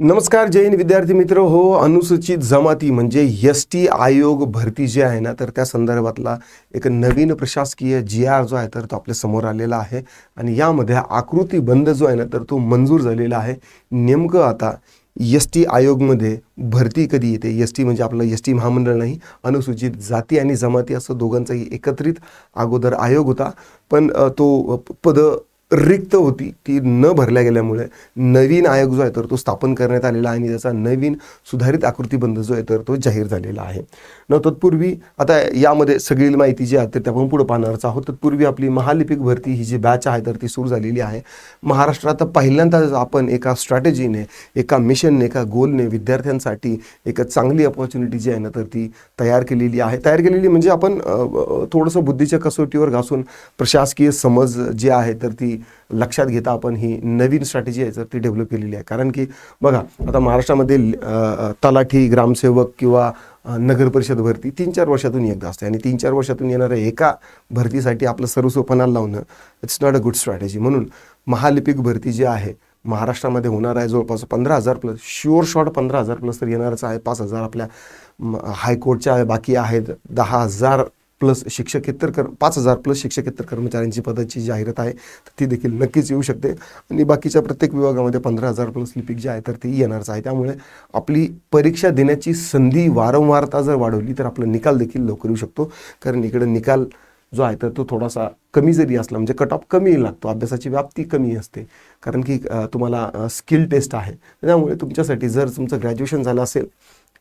नमस्कार जय हिंद विद्यार्थी मित्र हो. अनुसूचित जमाती म्हणजे एस-टी आयोग भरती जी आहे ना, तर त्या संदर्भातला एक नवीन प्रशासकीय जी-आर जो आहे तर तो आपल्या समोर आलेला आहे आणि यामध्ये आकृतीबंध जो आहे ना तर तो मंजूर झालेला आहे. नेमकं आता एस-टी आयोगमध्ये भरती कधी येते? एस-टी म्हणजे आपलं एस-टी महामंडळ नाही, अनुसूचित जाती आणि जमाती असं दोघांचाही एकत्रित अगोदर आयोग होता. पण तो पद रिक्त होती, ती न भरल्या गेल्यामुळे नवीन आयोग जो आहे तर तो स्थापन करण्यात आलेला आहे आणि त्याचा नवीन सुधारित आकृतीबंध जो आहे तर तो जाहीर झालेला आहे. तत्पूर्वी आता यामध्ये सगळी माहिती जी आहे तर आपण पुढे पाहणारच आहोत. तत्पूर्वी आपली महालिपिक भरती ही जी बॅच आहे तर ती सुरू झालेली आहे. महाराष्ट्रात पहिल्यांदाच आपण एका स्ट्रॅटेजीने, एका मिशनने, एका गोलने विद्यार्थ्यांसाठी एक चांगली अपॉर्च्युनिटी जी आहे ना तर ती तयार केलेली म्हणजे आपण थोडंसं बुद्धीच्या कसोटीवर घासून प्रशासकीय समज जी आहे तर ती लक्षात घेता आपण ही नवीन स्ट्रॅटेजी आहे तर ती डेव्हलप केलेली आहे. कारण की बघा, आता महाराष्ट्रामध्ये तलाठी, ग्रामसेवक किंवा नगर परिषद भरती 3-4 वर्षातून एकदा असते आणि 3-4 वर्षातून येणाऱ्या एका भरतीसाठी आपलं सर्वस्व पणाला लावणं it's not a good strategy. म्हणून महालिपिक भरती जी आहे महाराष्ट्रामध्ये होणार आहे जवळपास 15,000 प्लस, शुअर शॉट 15,000 प्लस तर येणारच आहे. 5,000 आपल्या हायकोर्टच्या बाकी आहेत. 10,000 प्लस शिक्षकेतर 5,000 प्लस शिक्षकेतर कर्मचाऱ्यांची पदाची जाहिरात आहे तर ती देखील नक्कीच येऊ शकते आणि बाकीच्या प्रत्येक विभागामध्ये 15,000 प्लस लिपिक जी आहे तर ती येणारच आहे. त्यामुळे आपली परीक्षा देण्याची संधी वारंवारता जर वाढवली तर आपला निकाल देखील लवकर येऊ शकतो. कारण इकडे निकाल जो आहे तर तो थोडासा कमी जरी असला म्हणजे कट ऑफ कमी लागतो, अभ्यासाची व्याप्ती कमी असते कारण की तुम्हाला स्किल टेस्ट आहे. त्यामुळे तुमच्यासाठी जर तुमचं ग्रॅज्युएशन झालं असेल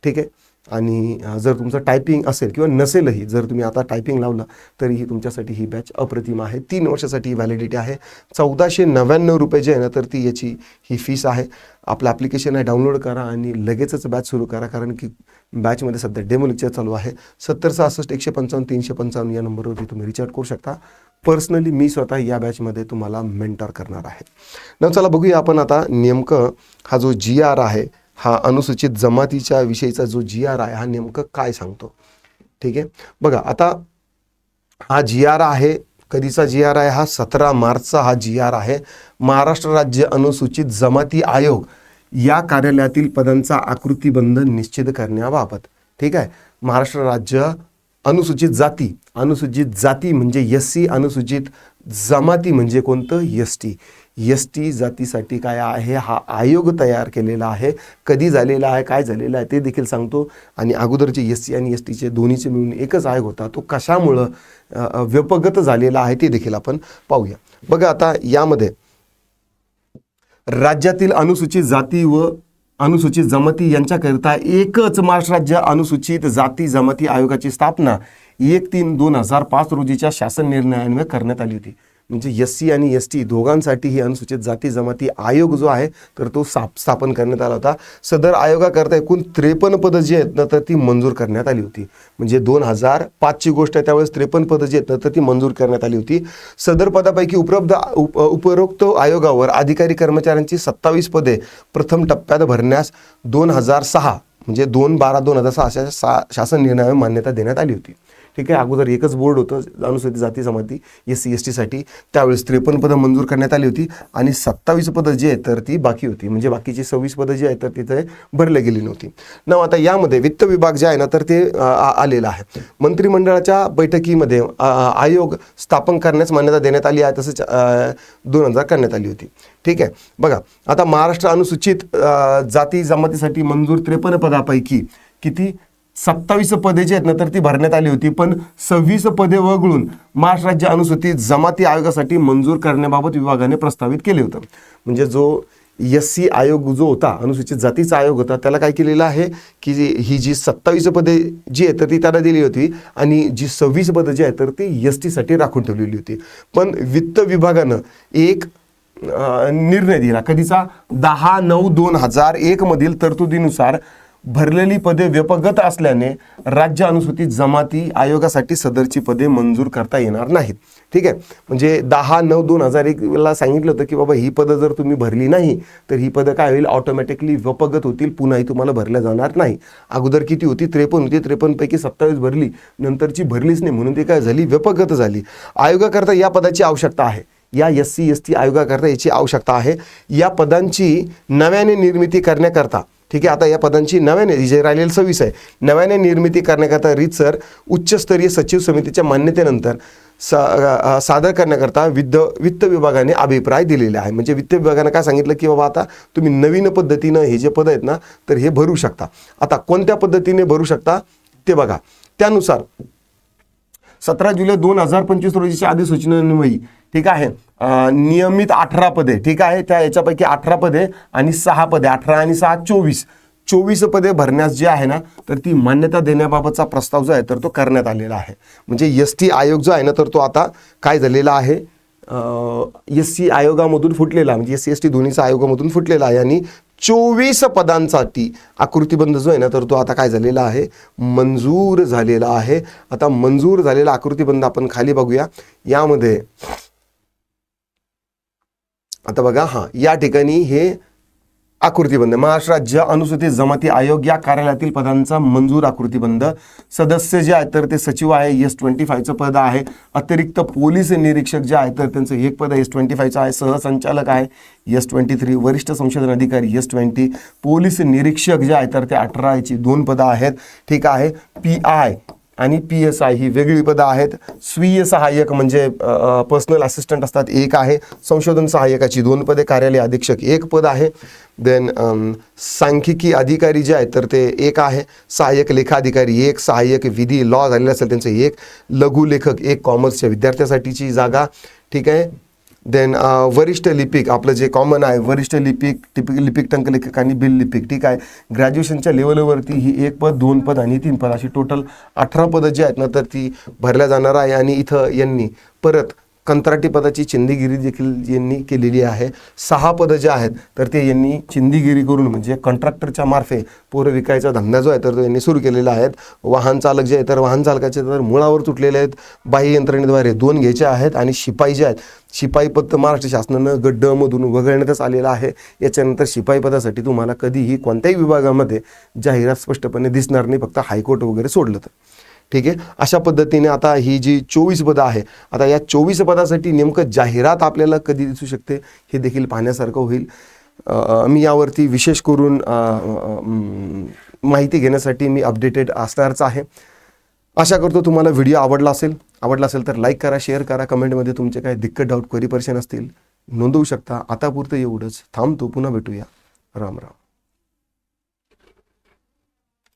ठीक आहे आणि जर तुमचं टायपिंग असेल किंवा नसेलही, जर तुम्ही आता टायपिंग लावलं तरीही तुमच्यासाठी ही बॅच अप्रतिम आहे. 3 वर्षासाठी ही व्हॅलिडिटी आहे. 1499 रुपये जे आहे ना तर ती याची ही फीस आहे. आपलं ॲप्लिकेशन आहे, डाउनलोड करा आणि लगेचच बॅच सुरू करा. कारण की बॅचमध्ये सध्या डेमो लेक्चर चालू आहे. 7066-155-355 या नंबरवरती तुम्ही रिच आउट करू शकता. पर्सनली मी स्वतः या बॅचमध्ये तुम्हाला मेंटर करणार आहे. चला बघूया आपण आता नेमकं हा जो जी-आर आहे, हा अनुसूचित जमातीच्या विषयीचा जो जी-आर आहे हा नेमकं काय सांगतो. ठीक आहे, बघा आता हा जी-आर आहे, कधीचा जी-आर आहे हा 17 मार्चचा हा जी-आर आहे. महाराष्ट्र राज्य अनुसूचित जमाती आयोग या कार्यालयातील पदांचा आकृतीबंध निश्चित करण्याबाबत. ठीक आहे, महाराष्ट्र राज्य अनुसूचित जाती म्हणजे एस-सी, अनुसूचित जमाती म्हणजे कोणतं एस-टी. एस-टी जातीसाठी काय आहे हा आयोग तयार केलेला आहे. कधी झालेला आहे, काय झालेलं आहे ते देखील सांगतो आणि अगोदरचे एस-सी आणि एस-टीचे दोन्हीचे मिळून एकच आयोग होता, तो कशामुळं व्यपगत झालेला आहे ते देखील आपण पाहूया. बघा आता यामध्ये राज्यातील अनुसूचित जाती व अनुसूचित जमाती यांच्याकरिता एकच महाराष्ट्र राज्य अनुसूचित जाती जमाती आयोगाची स्थापना 1/3/2005 रोजीच्या शासन निर्णयान्वये करण्यात आली होती. म्हणजे एस-सी आणि एस-टी दोघांसाठी ही अनुसूचित जाती जमाती आयोग जो आहे तर तो स्थापन करण्यात आला होता. सदर आयोगाकरता एकूण 53 पदं जी आहेत ना तर ती मंजूर करण्यात आली होती. म्हणजे 2005ची गोष्ट आहे, त्यावेळेस 53 पदं जी आहेत ना तर ती मंजूर करण्यात आली होती. सदर पदापैकी उपरोक्त आयोगावर अधिकारी कर्मचाऱ्यांची 27 पदे प्रथम टप्प्यात भरण्यास 2006 म्हणजे 2/12/2006 शासन निर्णयाने मान्यता देण्यात आली होती. ठीक आहे, अगोदर एकच बोर्ड होतं अनुसूचित जाती जमाती एस-सी एस-टीसाठी. त्यावेळेस 53 पदं मंजूर करण्यात आली होती आणि 27 पदं जी आहेत तर ती बाकी होती. म्हणजे बाकीची 26 पदं जी आहेत तर तिथे भरले गेली नव्हती. आता यामध्ये वित्त विभाग जे आहे ना तर ते आलेला आहे. मंत्रिमंडळाच्या बैठकीमध्ये आयोग स्थापन करण्यास मान्यता देण्यात आली आहे. तसंच 2000 करण्यात आली होती. ठीक आहे, बघा आता महाराष्ट्र अनुसूचित जाती जमातीसाठी मंजूर 53 पदापैकी किती 27 पदे जी आहेत ना तर ती भरण्यात आली होती. पण 26 पदे वगळून महाराष्ट्र राज्य अनुसूचित जमाती आयोगासाठी मंजूर करण्याबाबत विभागाने प्रस्तावित केले होतं. म्हणजे जो एस-सी आयोग जो होता, अनुसूचित जातीचा आयोग होता, त्याला काय केलेलं आहे की ही जी 27 पदे जी आहेत तर ती त्याला दिली होती आणि जी 26 पदं जी आहेत तर ती एस-टीसाठी राखून ठेवलेली होती. पण वित्त विभागानं एक निर्णय दिला कधीचा 10/9/2001 मधील तरतुदीनुसार भरलेली पदे व्यपगत असल्याने राज्य अनुसूचित जमाती आयोगासाठी सदरची पदे मंजूर करता येणार नाहीत. ठीक आहे, म्हणजे 10/9/2001 सांगितलं होतं की बाबा ही पदं जर तुम्ही भरली नाही तर ही पदं काय होईल, ऑटोमॅटिकली व्यपगत होतील, पुन्हाही तुम्हाला भरल्या जाणार नाही. अगोदर किती होती, 53 होती, 53 पैकी 27 भरली, नंतरची भरलीच नाही म्हणून ती काय झाली, व्यपगत झाली. आयोगाकरता या पदाची आवश्यकता आहे. या SC/ST आयोगाकरता याची आवश्यकता आहे. या पदांची नव्याने निर्मिती करण्याकरता, ठीक आहे, आता या पदांची नव्याने जे राहिलेले 26 आहे, नव्याने निर्मिती करण्याकरता रीतसर उच्चस्तरीय सचिव समितीच्या मान्यतेनंतर सादर करण्याकरता वित्त विभागाने अभिप्राय दिलेला आहे. म्हणजे वित्त विभागाने काय सांगितलं की बाबा आता तुम्ही नवीन पद्धतीनं हे जे पद आहेत ना तर हे भरू शकता. आता कोणत्या पद्धतीने भरू शकता ते बघा. त्यानुसार 17 जुलै 2025 रोजीच्या अधिसूचनेन्वयी, ठीक आहे, नियमित 18 पदे, ठीक आहे, त्या याच्यापैकी 18 पदे आणि 6 पदे, 18 आणि 6 24 पदे भरण्यास जे आहे ना तर ती मान्यता देण्याबाबतचा प्रस्ताव जो आहे तर तो करण्यात आलेला आहे. म्हणजे ST आयोग जो आहे ना तर तो आता काय झालेला आहे, SC आयोगामधून फुटलेला, म्हणजे SC/ST दोन्हीचा आयोगामधून फुटलेला आहे आणि 24 पदांसाठी आकृतीबंध जो आहे ना तर तो आता काय झालेला आहे, मंजूर झालेला आहे. आता मंजूर झालेला आकृतीबंध आपण खाली बघूया. यामध्ये आता बघा, या ठिकाणी हे आकृतीबंध महाराष्ट्र राज्य अनुसूचित जमाती आयोग या कार्यालयातील पदांचा मंजूर आकृतीबंध. सदस्य जे आहेत तर ते सचिव आहे, S25चं पद आहे. अतिरिक्त पोलीस निरीक्षक जे आहे तर त्यांचं एक पद S25चं आहे. सहसंचालक आहे S23. वरिष्ठ संशोधन अधिकारी S20. पोलीस निरीक्षक जे आहे तर ते 18 याची 2 पदं आहेत, ठीक आहे. PI आणि PSI ही वेगळी पदं आहेत. स्वीय सहाय्यक म्हणजे पर्सनल असिस्टंट असतात, 1 आहे. संशोधन सहाय्यकाची 2 पदे. कार्यालय अधीक्षक 1 पद आहे. देन सांख्यिकी अधिकारी जे आहेत तर ते 1 आहे. सहाय्यक लेखाधिकारी 1. सहाय्यक विधी लॉ झालेले असेल त्यांचं 1. लघुलेखक 1 कॉमर्सच्या विद्यार्थ्यासाठीची जागा, ठीक आहे. देन वरिष्ठ लिपिक आपलं जे कॉमन आहे, वरिष्ठ लिपिक टंकलेखक आणि बिल लिपिक, ठीक आहे. ग्रॅज्युएशनच्या लेवलवरती ही 1 पद 2 पद आणि 3 पद अशी टोटल 18 पदं जी आहेत ना तर ती भरल्या जाणार आहे. आणि इथं यांनी परत कंत्राटी पदाची चिंदीगिरी देखील यांनी केलेली आहे. 6 पदं जे आहेत तर ते यांनी चिंदीगिरी करून म्हणजे कॉन्ट्रॅक्टरच्या मार्फे पोरं विकायचा धंदा जो आहे तर तो यांनी सुरू केलेला आहे. वाहन चालक जे आहे तर वाहन चालकाचे तर मुळावर तुटलेले आहेत. बाह्य यंत्रणेद्वारे 2 घ्यायचे आहेत. आणि शिपाई जे आहेत, शिपाई पद तर महाराष्ट्र शासनानं गड्डमधून वगळण्यातच आलेलं आहे. याच्यानंतर शिपाई पदासाठी तुम्हाला कधीही कोणत्याही विभागामध्ये जाहिरात स्पष्टपणे दिसणार नाही, फक्त हायकोर्ट वगैरे सोडलं तर, ठीक आहे. अशा पद्धतीने आता ही जी 24 पदं आहे, आता या 24 पदासाठी नेमकं जाहिरात आपल्याला कधी दिसू शकते हे देखील पाहण्यासारखं होईल. मी यावरती विशेष करून माहिती घेण्यासाठी मी अपडेटेड असणारच आहे. आशा करतो तुम्हाला व्हिडिओ आवडला असेल तर लाईक करा, शेअर करा. कमेंटमध्ये तुमचे काही दिक्कत, डाऊट, क्वेरी, परेशान असतील नोंदवू शकता. आतापुरतं एवढंच. थांबतो, पुन्हा भेटूया. राम राम.